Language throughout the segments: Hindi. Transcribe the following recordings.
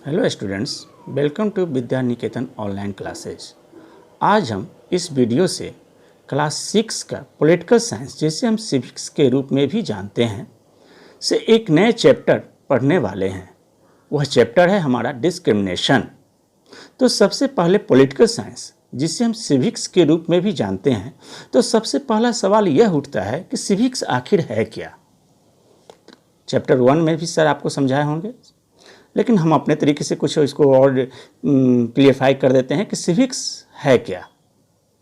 Hello students, welcome to Vidya Niketan online classes. आज हम इस वीडियो से क्लास 6 का पॉलिटिकल साइंस, जिसे हम सिविक्स के रूप में भी जानते हैं, से एक नए चैप्टर पढ़ने वाले हैं। वह चैप्टर है हमारा डिस्क्रिमिनेशन। तो सबसे पहले पॉलिटिकल साइंस, जिसे हम सिविक्स के रूप में भी जानते हैं, तो सबसे पहला सवाल यह उठता है कि सिविक्स आखिर है क्या। चैप्टर 1 में भी सर आपको समझाए होंगे, लेकिन हम अपने तरीके से कुछ इसको और क्लियरफाई कर देते हैं कि सिविक्स है क्या।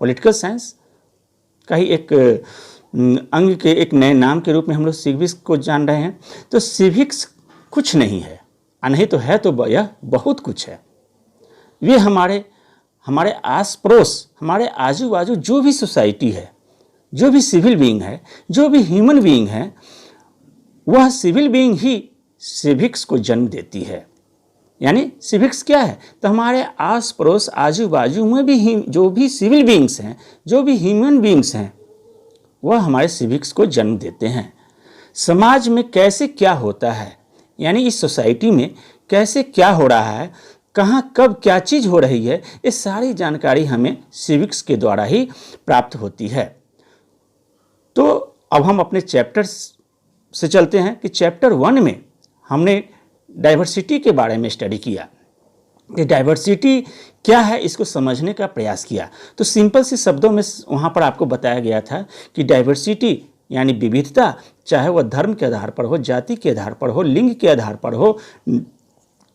पॉलिटिकल साइंस का ही एक अंग के एक नए नाम के रूप में हम लोग सिविक्स को जान रहे हैं। तो सिविक्स कुछ नहीं है, नहीं तो है तो यह बहुत कुछ है। वे हमारे आस पड़ोस, हमारे आजू बाजू जो भी सोसाइटी है, जो भी सिविल बीइंग है, जो भी ह्यूमन बीइंग है, वह सिविल बीइंग ही सिविक्स को जन्म देती है। यानी सिविक्स क्या है, तो हमारे आस पड़ोस आजू बाजू में भी जो भी सिविल बीइंग्स हैं, जो भी ह्यूमन बीइंग्स हैं, वह हमारे सिविक्स को जन्म देते हैं। समाज में कैसे क्या होता है, यानी इस सोसाइटी में कैसे क्या हो रहा है, कहाँ कब क्या चीज़ हो रही है, ये सारी जानकारी हमें सिविक्स के द्वारा ही प्राप्त होती है। तो अब हम अपने चैप्टर से चलते हैं कि चैप्टर 1 में हमने डाइवर्सिटी के बारे में स्टडी किया कि डाइवर्सिटी क्या है, इसको समझने का प्रयास किया। तो सिंपल से शब्दों में वहाँ पर आपको बताया गया था कि डाइवर्सिटी यानी विविधता, चाहे वह धर्म के आधार पर हो, जाति के आधार पर हो, लिंग के आधार पर हो,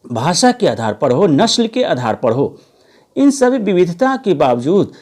भाषा के आधार पर हो, नस्ल के आधार पर हो, इन सभी विविधता के बावजूद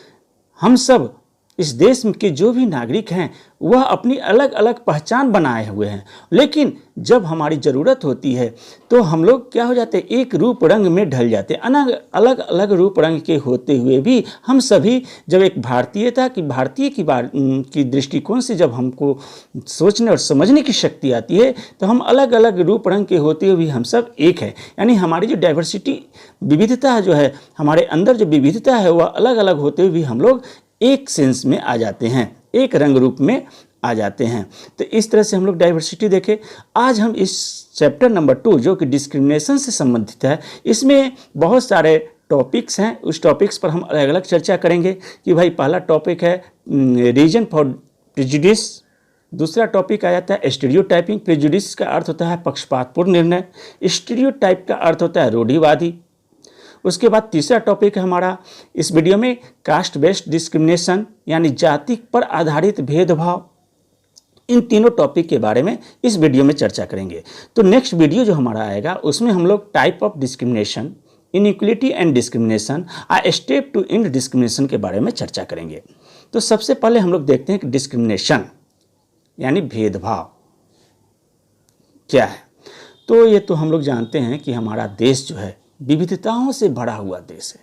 हम सब इस देश के जो भी नागरिक हैं वह अपनी अलग अलग पहचान बनाए हुए हैं। लेकिन जब हमारी ज़रूरत होती है तो हम लोग क्या हो जाते हैं, एक रूप रंग में ढल जाते हैं। अलग अलग रूप रंग के होते हुए भी हम सभी जब एक भारतीयता की दृष्टिकोण से जब हमको सोचने और समझने की शक्ति आती है, तो हम अलग अलग रूप रंग के होते हुए भी हम सब एक है। यानी हमारी जो डाइवर्सिटी, विविधता जो है, हमारे अंदर जो विविधता है, वह अलग अलग होते हुए भी हम लोग एक सेंस में आ जाते हैं, एक रंग रूप में आ जाते हैं। तो इस तरह से हम लोग डाइवर्सिटी देखें। आज हम इस चैप्टर नंबर 2 जो कि डिस्क्रिमिनेशन से संबंधित है, इसमें बहुत सारे टॉपिक्स हैं। उस टॉपिक्स पर हम अलग अलग चर्चा करेंगे कि भाई पहला टॉपिक है रीजन फॉर प्रेजुडिस, दूसरा टॉपिक आ जाता है स्टीरियोटाइपिंग। प्रेजुडिस का अर्थ होता है पक्षपातपूर्ण निर्णय, स्टीरियोटाइप का अर्थ होता है रूढ़िवादी। उसके बाद तीसरा टॉपिक है हमारा इस वीडियो में कास्ट बेस्ड डिस्क्रिमिनेशन, यानी जाति पर आधारित भेदभाव। इन तीनों टॉपिक के बारे में इस वीडियो में चर्चा करेंगे। तो नेक्स्ट वीडियो जो हमारा आएगा उसमें हम लोग type of discrimination, inequality and discrimination, a step to end discrimination के बारे में चर्चा करेंगे। तो सबसे पहले हम लोग देखते हैं कि डिस्क्रिमिनेशन यानी भेदभाव क्या है। तो ये तो हम लोग जानते हैं कि हमारा देश जो है विविधताओं से भरा हुआ देश है।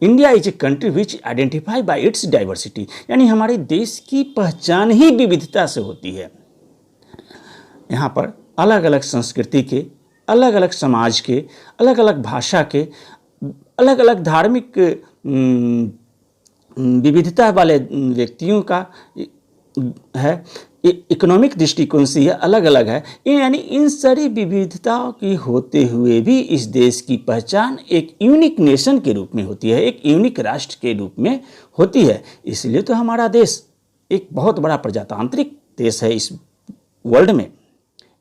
India is a country which identify bye it's diversity, यानी हमारे देश की पहचान ही विविधता से होती है। यहाँ पर अलग अलग संस्कृति के, अलग अलग समाज के, अलग अलग भाषा के, अलग अलग धार्मिक विविधता वाले व्यक्तियों का है। इकोनॉमिक दृष्टिकोण से यह अलग अलग है। यानी इन सारी विविधताओं की होते हुए भी इस देश की पहचान एक यूनिक नेशन के रूप में होती है, एक यूनिक राष्ट्र के रूप में होती है। इसलिए तो हमारा देश एक बहुत बड़ा प्रजातांत्रिक देश है इस वर्ल्ड में।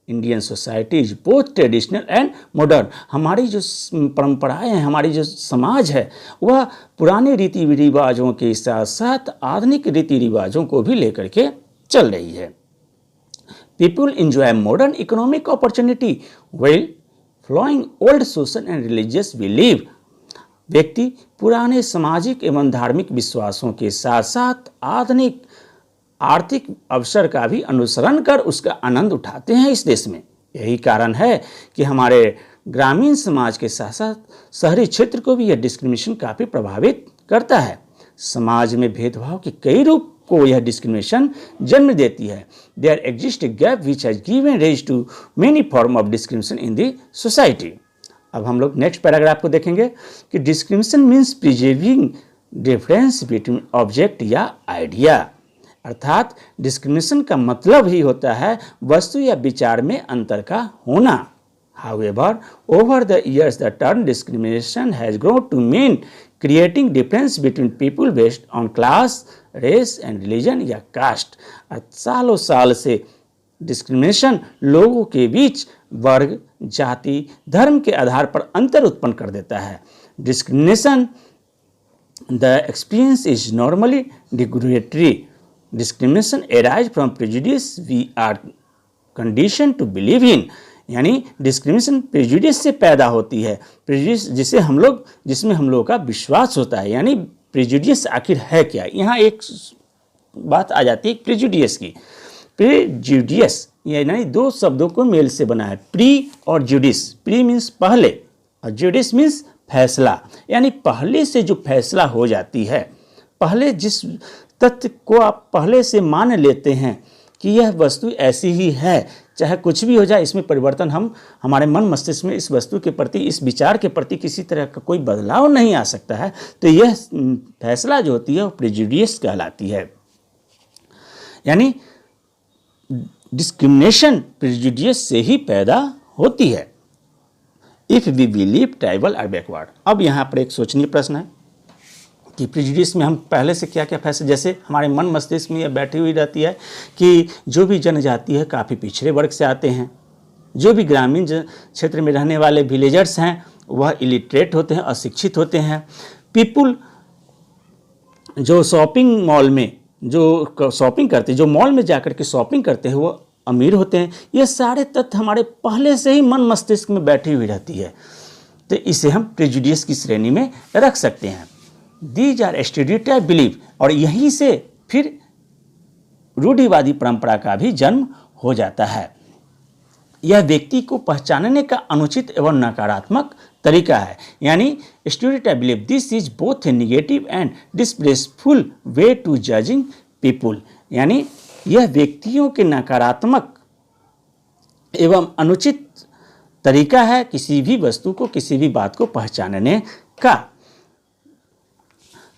Indian society is both traditional and modern. हमारी जो परंपराएं हैं, हमारी जो समाज है, वह पुराने रीति रिवाजों के साथ साथ आधुनिक रीति रिवाजों को भी लेकर के चल रही है। People enjoy modern economic opportunity while following old social and religious believe. व्यक्ति पुराने सामाजिक एवं धार्मिक विश्वासों के साथ साथ आधुनिक आर्थिक अवसर का भी अनुसरण कर उसका आनंद उठाते हैं इस देश में। यही कारण है कि हमारे ग्रामीण समाज के साथ साथ शहरी क्षेत्र को भी यह डिस्क्रिमिनेशन काफ़ी प्रभावित करता है। समाज में भेदभाव के कई रूप को यह डिस्क्रिमिनेशन जन्म देती है। There exist a gap which has given rise to many form of discrimination in the society. अब हम लोग नेक्स्ट पैराग्राफ को देखेंगे कि discrimination means preserving difference between object या आइडिया। अर्थात डिस्क्रिमिनेशन का मतलब ही होता है वस्तु या विचार में अंतर का होना। However, over the years, the term discrimination has grown to mean creating difference between people based on class, race and religion या caste। सालों साल से डिस्क्रिमिनेशन लोगों के बीच वर्ग, जाति, धर्म के आधार पर अंतर उत्पन्न कर देता है। Discrimination the experience is normally derogatory. Discrimination arise from prejudice we are condition to believe in. यानी डिस्क्रिमिनेशन प्रेजुडिस से पैदा होती है, प्रेजुडिस जिसमें हम लोगों का विश्वास होता है। यानी प्रेजुडिस आखिर है क्या, यहाँ एक बात आ जाती है प्रेजुडिस की। प्रेजुडिस यानी दो शब्दों को मेल से बना है, प्री और जुडिस। प्री मीन्स पहले और जुडिस मीन्स फैसला। यानी पहले से जो फैसला हो जाती है, पहले जिस तथ्य को आप पहले से मान लेते हैं कि यह वस्तु ऐसी ही है, चाहे कुछ भी हो जाए, इसमें परिवर्तन हमारे मन मस्तिष्क में इस वस्तु के प्रति, इस विचार के प्रति किसी तरह का कोई बदलाव नहीं आ सकता है, तो यह फैसला जो होती है वो प्रेजुडिस कहलाती है। यानी डिस्क्रिमिनेशन प्रेजुडिस से ही पैदा होती है। If we believe tribal are backward. अब यहाँ पर एक सोचनीय प्रश्न है कि प्रेजुडिस में हम पहले से क्या क्या फैसले, जैसे हमारे मन मस्तिष्क में यह बैठी हुई रहती है कि जो भी जनजाति है काफ़ी पिछड़े वर्ग से आते हैं, जो भी ग्रामीण क्षेत्र में रहने वाले विलेजर्स हैं वह इलिटरेट होते हैं, अशिक्षित होते हैं। पीपुल जो शॉपिंग मॉल में जो शॉपिंग करते हैं, जो मॉल में जाकर के शॉपिंग करते हैं वो अमीर होते हैं। ये सारे तथ्य हमारे पहले से ही मन मस्तिष्क में बैठी हुई रहती है, तो इसे हम प्रेजुडिस की श्रेणी में रख सकते हैं। These are stereotype belief. और यहीं से फिर रूढ़िवादी परंपरा का भी जन्म हो जाता है। यह व्यक्ति को पहचानने का अनुचित एवं नकारात्मक तरीका है। यानी stereotype belief, this is both a negative and displeaseful way to judging people. यानी यह व्यक्तियों के नकारात्मक एवं अनुचित तरीका है किसी भी वस्तु को, किसी भी बात को पहचानने का।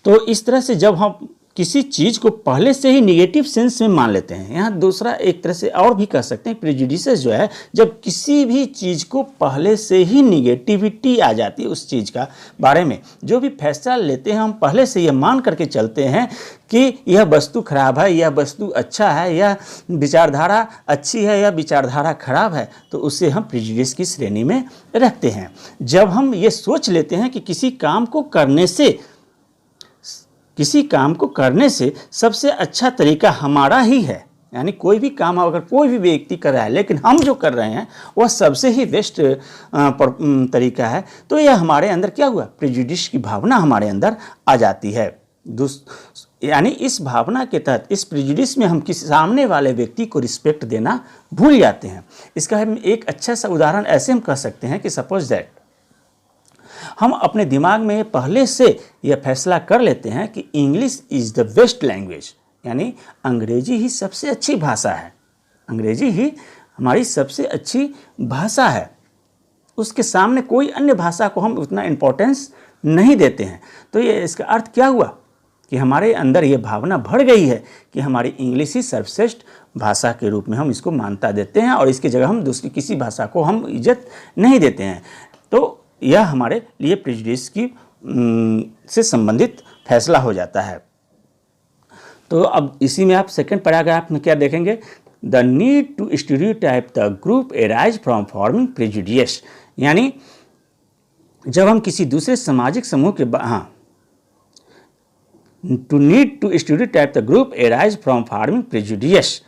तो इस तरह से जब हम किसी चीज़ को पहले से ही निगेटिव सेंस में मान लेते हैं, यहाँ दूसरा एक तरह से और भी कह सकते हैं प्रेजुडिस जो है, जब किसी भी चीज़ को पहले से ही निगेटिविटी आ जाती है उस चीज़ का बारे में, जो भी फैसला लेते हैं हम पहले से यह मान करके चलते हैं कि यह वस्तु खराब है, यह वस्तु अच्छा है, यह विचारधारा अच्छी है, यह विचारधारा खराब है, तो उसे हम प्रेजुडिस की श्रेणी में रखते हैं। जब हम ये सोच लेते हैं कि किसी काम को करने से सबसे अच्छा तरीका हमारा ही है, यानी कोई भी काम अगर कोई भी व्यक्ति कर रहा है लेकिन हम जो कर रहे हैं वह सबसे ही बेस्ट तरीका है, तो यह हमारे अंदर क्या हुआ, प्रेजुडिस की भावना हमारे अंदर आ जाती है। यानी इस भावना के तहत, इस प्रेजुडिस में हम किसी सामने वाले व्यक्ति को रिस्पेक्ट देना भूल जाते हैं। इसका हम एक अच्छा सा उदाहरण ऐसे हम कह सकते हैं कि सपोज दैट हम अपने दिमाग में पहले से यह फैसला कर लेते हैं कि English is the best language, यानी अंग्रेजी ही सबसे अच्छी भाषा है, अंग्रेजी ही हमारी सबसे अच्छी भाषा है, उसके सामने कोई अन्य भाषा को हम उतना इम्पोर्टेंस नहीं देते हैं। तो ये इसका अर्थ क्या हुआ कि हमारे अंदर ये भावना भर गई है कि हमारी इंग्लिश ही सर्वश्रेष्ठ भाषा के रूप में हम इसको मान्यता देते हैं और इसकी जगह हम दूसरी किसी भाषा को हम इज्जत नहीं देते हैं। तो यह हमारे लिए प्रेजुडिस की से संबंधित फैसला हो जाता है। तो अब इसी में आप सेकंड पैराग्राफ में क्या देखेंगे, the need to stereotype the group arise from forming prejudice. यानी जब हम किसी दूसरे सामाजिक समूह के to need to stereotype the group arise from forming prejudice.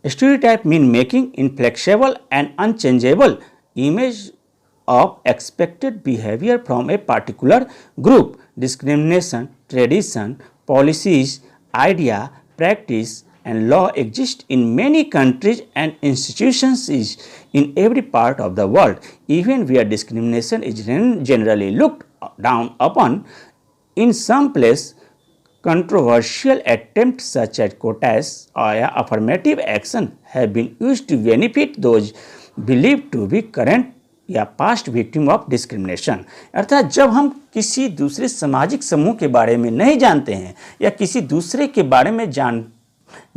Stereotype mean making inflexible and unchangeable image of expected behavior from a particular group. Discrimination, tradition, policies, idea, practice and law exist in many countries and institutions is in every part of the world. Even where discrimination is generally looked down upon, in some place controversial attempts such as quotas or affirmative action have been used to benefit those believed to be current या पास्ट विक्टिम ऑफ डिस्क्रिमिनेशन। अर्थात जब हम किसी दूसरे सामाजिक समूह के बारे में नहीं जानते हैं या किसी दूसरे के बारे में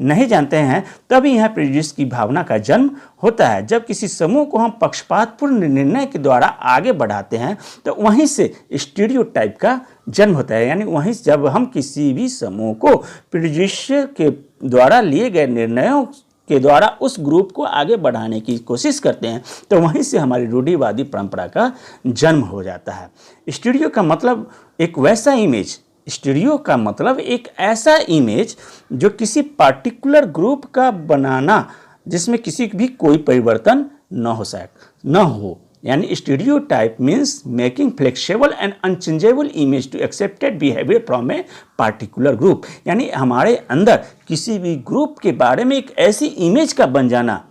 नहीं जानते हैं, तभी यहाँ प्रेजुडिस की भावना का जन्म होता है। जब किसी समूह को हम पक्षपातपूर्ण निर्णय के द्वारा आगे बढ़ाते हैं तो वहीं से स्टीरियोटाइप का जन्म होता है। यानी वहीं जब हम किसी भी समूह को प्रेजुडिस के द्वारा लिए गए निर्णयों के द्वारा उस ग्रुप को आगे बढ़ाने की कोशिश करते हैं तो वहीं से हमारी रूढ़िवादी परंपरा का जन्म हो जाता है। स्टीरियो का मतलब एक वैसा इमेज, स्टीरियो का मतलब एक ऐसा इमेज जो किसी पार्टिकुलर ग्रुप का बनाना जिसमें किसी भी कोई परिवर्तन न हो। यानी stereotype means making flexible and unchangeable image to accepted behaviour from a particular group. यानी हमारे अंदर किसी भी ग्रुप के बारे में एक ऐसी इमेज का बन जाना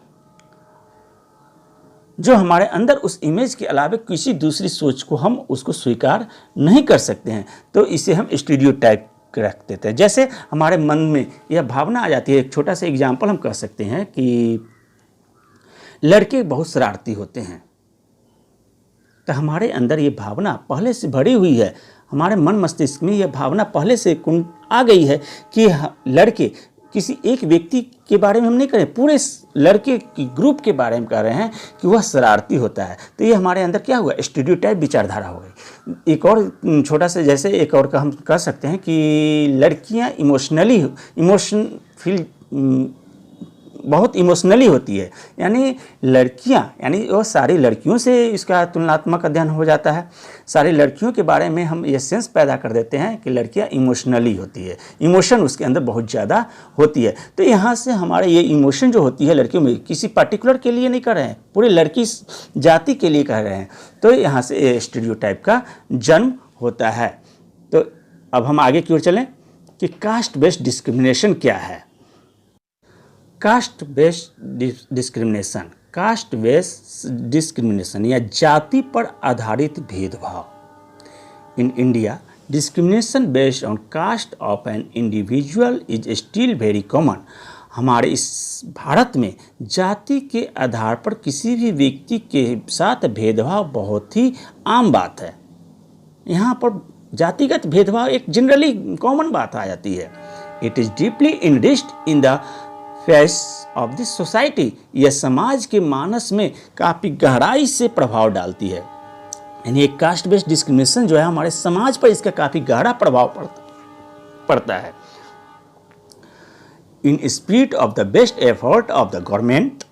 जो हमारे अंदर उस इमेज के अलावा किसी दूसरी सोच को हम उसको स्वीकार नहीं कर सकते हैं, तो इसे हम स्टीरियोटाइप रख देते हैं। जैसे हमारे मन में यह भावना आ जाती है, एक छोटा सा एग्जाम्पल हम कह सकते हैं कि लड़के बहुत शरारती होते हैं, तो हमारे अंदर ये भावना पहले से भरी हुई है, हमारे मन मस्तिष्क में यह भावना पहले से आ गई है कि लड़के, किसी एक व्यक्ति के बारे में हम नहीं कह रहे, पूरे लड़के की ग्रुप के बारे में कह रहे हैं कि वह शरारती होता है। तो ये हमारे अंदर क्या हुआ, स्टीरियोटाइप विचारधारा हो गई। एक और छोटा सा जैसे एक और का हम कह सकते हैं कि लड़कियां बहुत इमोशनली होती है। यानी लड़कियां, यानी वो सारी लड़कियों से इसका तुलनात्मक अध्ययन हो जाता है। सारी लड़कियों के बारे में हम ये सेंस पैदा कर देते हैं कि लड़कियां इमोशनली होती है, इमोशन उसके अंदर बहुत ज़्यादा होती है। तो यहाँ से हमारे ये इमोशन जो होती है लड़कियों में, किसी पर्टिकुलर के लिए नहीं कर रहे हैं, पूरे लड़की जाति के लिए कह रहे हैं। तो यहाँ से स्टीरियोटाइप का जन्म होता है। तो अब हम आगे की ओर चलें कि कास्ट बेस्ड डिस्क्रिमिनेशन क्या है। कास्ट बेस्ड डिस्क्रिमिनेशन या जाति पर आधारित भेदभाव। In India, discrimination based on caste of an individual is still very common. हमारे इस भारत में जाति के आधार पर किसी भी व्यक्ति के साथ भेदभाव बहुत ही आम बात है। यहाँ पर जातिगत भेदभाव एक जनरली कॉमन बात आ जाती है। It is deeply enriched in the face of this society. यह समाज के मानस में काफ़ी गहराई से प्रभाव डालती है। यानी एक कास्ट बेस्ड डिस्क्रिमिनेशन जो है हमारे समाज पर इसका काफ़ी गहरा प्रभाव पड़ता है। In spirit of the best effort of the government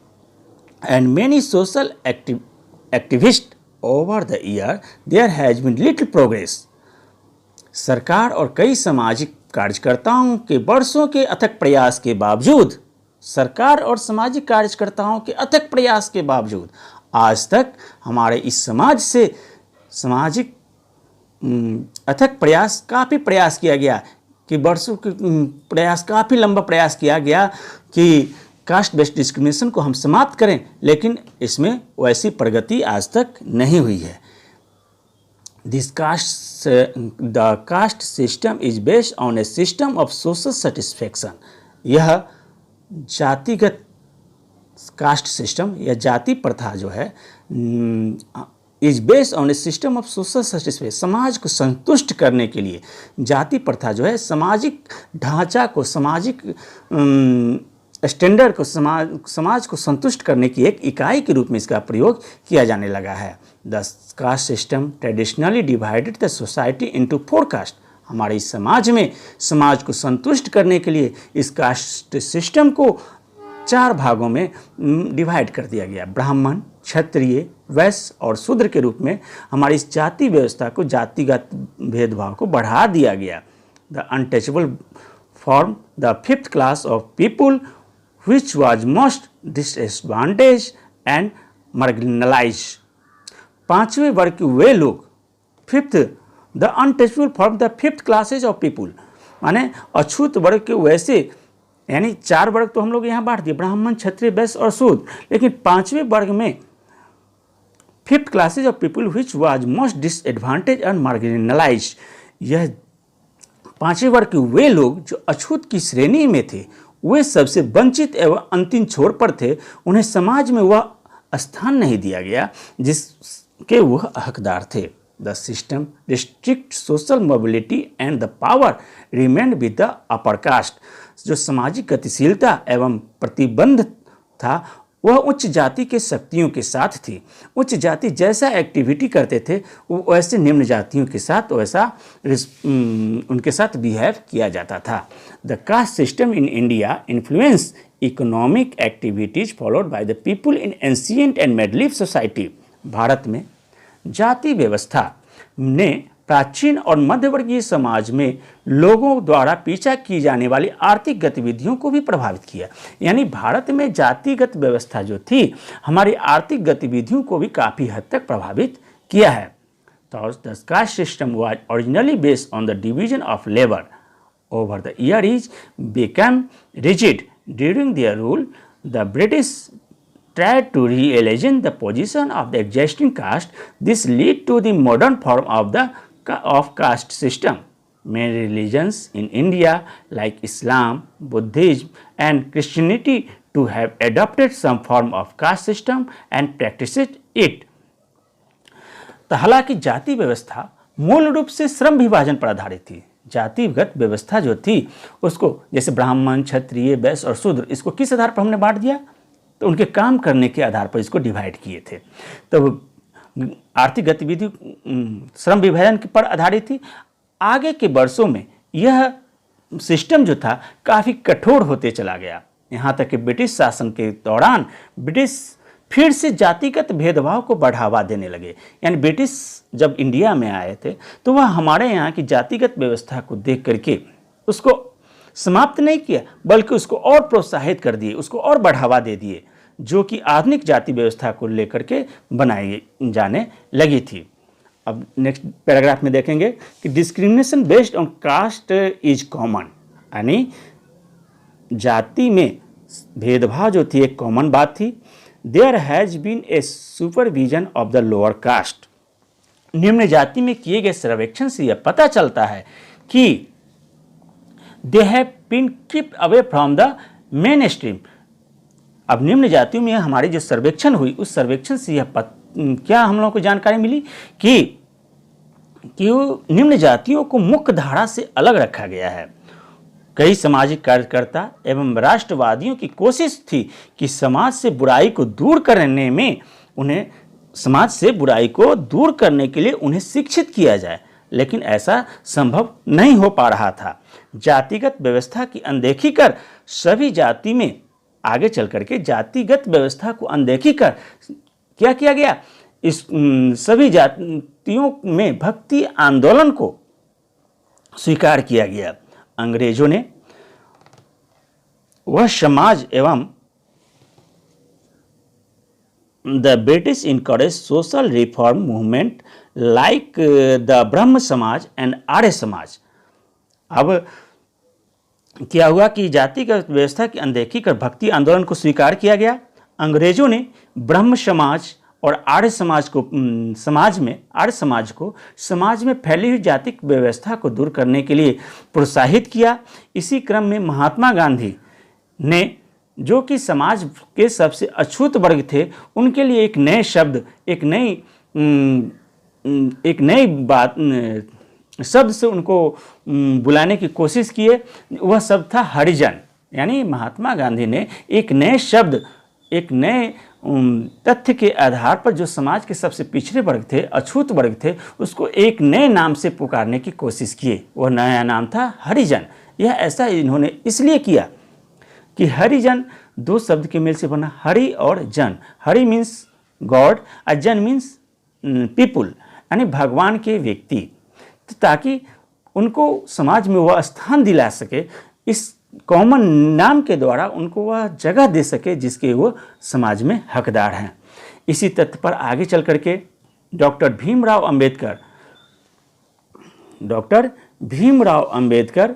and many social activist over the year there has been little progress. सरकार और कई सामाजिक कार्यकर्ताओं के वर्षों के अथक प्रयास के बावजूद, सरकार और सामाजिक कार्यकर्ताओं के अथक प्रयास के बावजूद आज तक हमारे इस समाज से सामाजिक अथक प्रयास, काफ़ी प्रयास किया गया कि वर्षों के प्रयास, काफ़ी लंबा प्रयास किया गया कि कास्ट बेस्ड डिस्क्रिमिनेशन को हम समाप्त करें, लेकिन इसमें वैसी प्रगति आज तक नहीं हुई है। The caste system is based on A system of social satisfaction. यह जातिगत कास्ट सिस्टम या जाति प्रथा जो है is based on A system of social satisfaction. समाज को संतुष्ट करने के लिए जाति प्रथा जो है सामाजिक ढांचा को, सामाजिक स्टैंडर्ड को, समाज को संतुष्ट करने की एक इकाई के रूप में इसका प्रयोग किया जाने लगा है। The caste system traditionally divided the society into 4 caste. हमारे इस समाज में समाज को संतुष्ट करने के लिए इस कास्ट सिस्टम को 4 भागों में डिवाइड कर दिया गया। ब्राह्मण, क्षत्रिय, वैश्य और शूद्र के रूप में हमारी इस जाति व्यवस्था को, जातिगत भेदभाव को बढ़ा दिया गया। The untouchable form the 5th class of people which was most disadvantaged and marginalized। 5वें वर्ग के वे लोग, 5th the untouchable form the 5th classes of people, माने अछूत वर्ग के वैसे, यानी 4 वर्ग तो हम लोग यहाँ बांट दिए, ब्राह्मण, क्षत्रिय, वैश्य और शूद्र, लेकिन 5वें वर्ग में 5th classes of people which was most disadvantaged and marginalized। यह 5वें वर्ग के वे लोग जो अछूत की श्रेणी में थे, वे सबसे वंचित एवं अंतिम छोर पर थे। उन्हें समाज में वह स्थान नहीं दिया गया जिसके वह हकदार थे। The system restrict social mobility and the power remained with the upper caste. जो सामाजिक गतिशीलता एवं प्रतिबंध था वह उच्च जाति के शक्तियों के साथ थी। उच्च जाति जैसा एक्टिविटी करते थे वो वैसे निम्न जातियों के साथ वैसा उनके साथ बिहेव किया जाता था। The caste system in India influence economic activities followed by the people in ancient and middle society. Bharat में जाति व्यवस्था ने प्राचीन और मध्यवर्गीय समाज में लोगों द्वारा पीछा की जाने वाली आर्थिक गतिविधियों को भी प्रभावित किया। यानी भारत में जातिगत व्यवस्था जो थी हमारी आर्थिक गतिविधियों को भी काफ़ी हद तक प्रभावित किया है। तो the caste system was originally based on the division of labour over the year is become rigid during their rule. The British tried to reimagine the position of the existing caste. This led to the modern form of caste system. Many religions in India like Islam, Buddhism and Christianity to have adopted some form of caste system and practiced it. तो हालांकि जाति व्यवस्था मूल रूप से श्रम विभाजन पर आधारित थी। जातिगत व्यवस्था जो थी उसको जैसे ब्राह्मण, क्षत्रिय, वैश्य और शूद्र इसको किस आधार पर हमने बांट दिया? तो उनके काम करने के आधार पर इसको डिवाइड किए थे। तो आर्थिक गतिविधि श्रम विभाजन पर आधारित थी। आगे के वर्षों में यह सिस्टम जो था काफ़ी कठोर होते चला गया। यहाँ तक कि ब्रिटिश शासन के दौरान ब्रिटिश फिर से जातिगत भेदभाव को बढ़ावा देने लगे। यानी ब्रिटिश जब इंडिया में आए थे तो वह हमारे यहाँ की जातिगत व्यवस्था को देख करके उसको समाप्त नहीं किया बल्कि उसको और प्रोत्साहित कर दिए, उसको और बढ़ावा दे दिए, जो कि आधुनिक जाति व्यवस्था को लेकर के बनाई जाने लगी थी। अब नेक्स्ट पैराग्राफ में देखेंगे कि discrimination based on caste is common. यानी जाति में भेदभाव जो थी एक कॉमन बात थी। There has been a supervision of the lower caste. निम्न जाति में किए गए सर्वेक्षण से यह पता चलता है कि they have been keeped away from the main stream. अब निम्न जातियों में हमारी जो सर्वेक्षण हुई उस सर्वेक्षण से यह क्या हम लोगों को जानकारी मिली कि निम्न जातियों को मुख्य धारा से अलग रखा गया है। कई सामाजिक कार्यकर्ता एवं राष्ट्रवादियों की कोशिश थी कि समाज से बुराई को दूर करने के लिए उन्हें शिक्षित किया जाए, लेकिन ऐसा संभव नहीं हो पा रहा था। जातिगत व्यवस्था की अनदेखी कर सभी जाति में आगे चल करके जातिगत व्यवस्था को अनदेखी कर क्या किया गया? इस सभी जातियों में भक्ति आंदोलन को स्वीकार किया गया। अंग्रेजों ने वह समाज एवं the British encourage social reform movement like the ब्रह्म समाज एंड आर्य समाज। अब क्या हुआ कि जातिगत व्यवस्था की अनदेखी कर भक्ति आंदोलन को स्वीकार किया गया। अंग्रेजों ने ब्रह्म समाज और आर्य समाज को समाज में फैली हुई जातिक व्यवस्था को दूर करने के लिए प्रोत्साहित किया। इसी क्रम में महात्मा गांधी ने जो कि समाज के सबसे अछूत वर्ग थे उनके लिए एक नए शब्द एक नई बात शब्द से उनको बुलाने की कोशिश किए। वह शब्द था हरिजन। यानी महात्मा गांधी ने एक नए शब्द एक नए तथ्य के आधार पर जो समाज के सबसे पिछड़े वर्ग थे, अछूत वर्ग थे, उसको एक नए नाम से पुकारने की कोशिश किए। वह नया नाम था हरिजन। यह ऐसा इन्होंने इसलिए किया कि हरिजन दो शब्द के मेल से बना, हरि और जन। हरि मीन्स गॉड और जन मीन्स पीपुल, यानी भगवान के व्यक्ति, तो ताकि उनको समाज में वह स्थान दिला सके, इस कॉमन नाम के द्वारा उनको वह जगह दे सके जिसके वो समाज में हकदार हैं। इसी तथ्य पर आगे चल करके डॉक्टर भीमराव अंबेडकर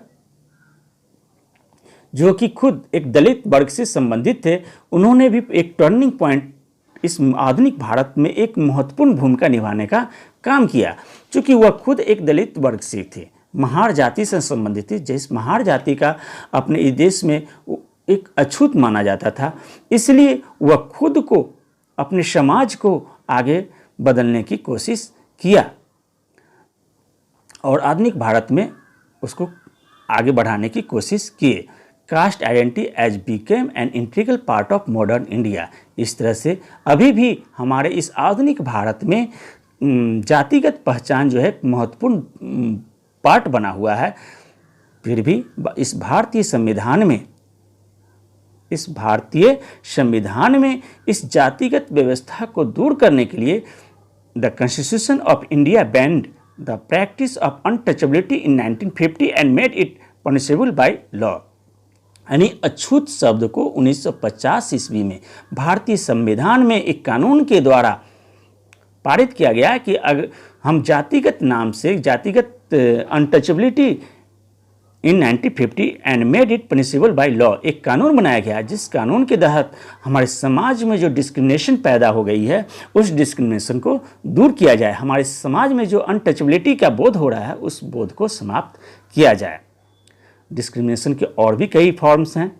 जो कि खुद एक दलित वर्ग से संबंधित थे, उन्होंने भी एक टर्निंग पॉइंट इस आधुनिक भारत में एक महत्वपूर्ण भूमिका निभाने का काम किया। चूँकि वह खुद एक दलित वर्ग से थे, महार जाति से संबंधित थी, जिस महार जाति का अपने इस देश में एक अछूत माना जाता था, इसलिए वह खुद को अपने समाज को आगे बदलने की कोशिश किया और आधुनिक भारत में उसको आगे बढ़ाने की कोशिश किए। Caste identity as became an integral part of modern India. इस तरह से अभी भी हमारे इस आधुनिक भारत में जातिगत पहचान जो है महत्वपूर्ण पार्ट बना हुआ है। फिर भी इस भारतीय संविधान में इस जातिगत व्यवस्था को दूर करने के लिए the constitution of India band the practice of untouchability in 1950 and made it punishable by law. यानी अछूत शब्द को 1950 ईस्वी में भारतीय संविधान में एक कानून के द्वारा पारित किया गया कि अगर हम जातिगत नाम से जातिगत untouchability in 1950 and made it punishable by law, एक कानून बनाया गया जिस कानून के तहत हमारे समाज में जो डिस्क्रिमिनेशन पैदा हो गई है उस डिस्क्रिमिनेशन को दूर किया जाए, हमारे समाज में जो अनटचेबिलिटी का बोध हो रहा है उस बोध को समाप्त किया जाए। डिस्क्रिमिनेशन के और भी कई फॉर्म्स हैं,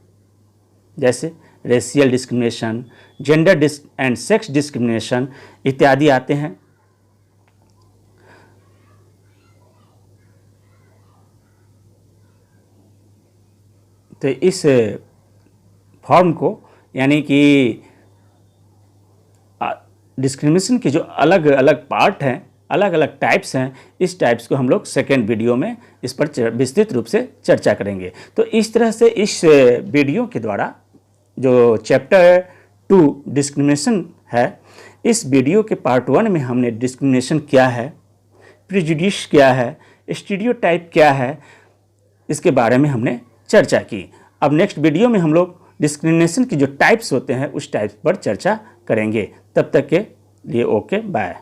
जैसे racial discrimination, gender and sex discrimination इत्यादि आते हैं। तो इस फॉर्म को यानी कि डिस्क्रिमिनेशन के जो अलग अलग पार्ट हैं, अलग अलग टाइप्स हैं, इस टाइप्स को हम लोग सेकेंड वीडियो में इस पर विस्तृत रूप से चर्चा करेंगे। तो इस तरह से इस वीडियो के द्वारा जो चैप्टर 2 डिस्क्रिमिनेशन है, इस वीडियो के पार्ट 1 में हमने डिस्क्रिमिनेशन क्या है, प्रिजुडिस क्या है, स्टीरियोटाइप क्या है, इसके बारे में हमने चर्चा की। अब नेक्स्ट वीडियो में हम लोग डिस्क्रिमिनेशन की जो टाइप्स होते हैं उस टाइप्स पर चर्चा करेंगे। तब तक के लिए ओके बाय।